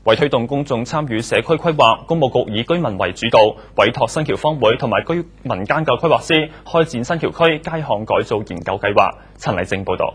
為推動公眾參與社區規劃，工務局以居民為主導，委託新橋坊會同埋民間嘅規劃師開展新橋區街巷改造研究計劃。陳麗靜報導。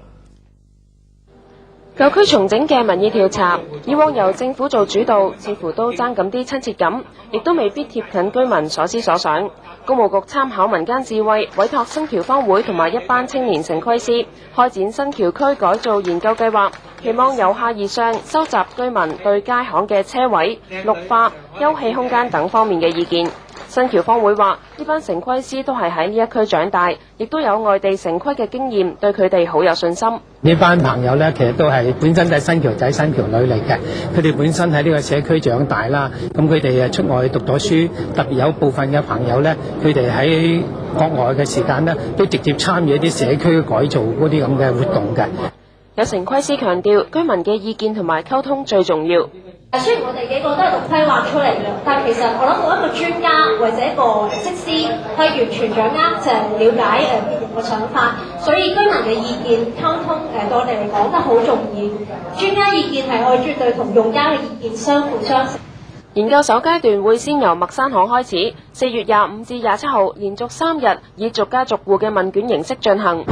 舊區重整嘅民意調查，以往由政府做主導，似乎都爭咁啲親切感，亦都未必貼近居民所思所想。工務局參考民間智慧，委託新橋坊會同埋一班青年城規師開展新橋區改造研究計劃，期望由下而上收集居民對街巷嘅車位、綠化、休憩空間等方面嘅意見。新橋坊會話：呢班城規師都係喺呢一區長大，亦都有外地城規嘅經驗，對佢哋好有信心。呢班朋友呢，其實都係本身都係新橋仔、新橋女嚟嘅。佢哋本身喺呢個社區長大啦，咁佢哋出外讀咗書，特別有部分嘅朋友呢，佢哋喺國外嘅時間呢，都直接參與一啲社區改造嗰啲咁嘅活動嘅。有城規師強調，居民嘅意見同埋溝通最重要。雖然我哋幾個都係讀規劃出嚟嘅，但其實我諗冇一個專家或者一個則師係完全掌握就係了解別人嘅想法，所以居民嘅意見溝通對我哋嚟講都好重要。專家意見係我哋絕對同用家嘅意見相輔相成。研究首階段會先由麥山巷開始，4月25至27號連續3日以逐家逐戶嘅問卷形式進行。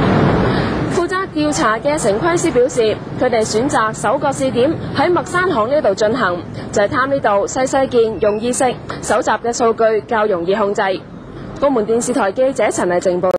負責調查嘅城規師表示，佢哋選擇首個試點喺麥山巷呢度進行，就係貪呢度細細件容易識，搜集嘅數據較容易控制。公門電視台記者陳麗靜報。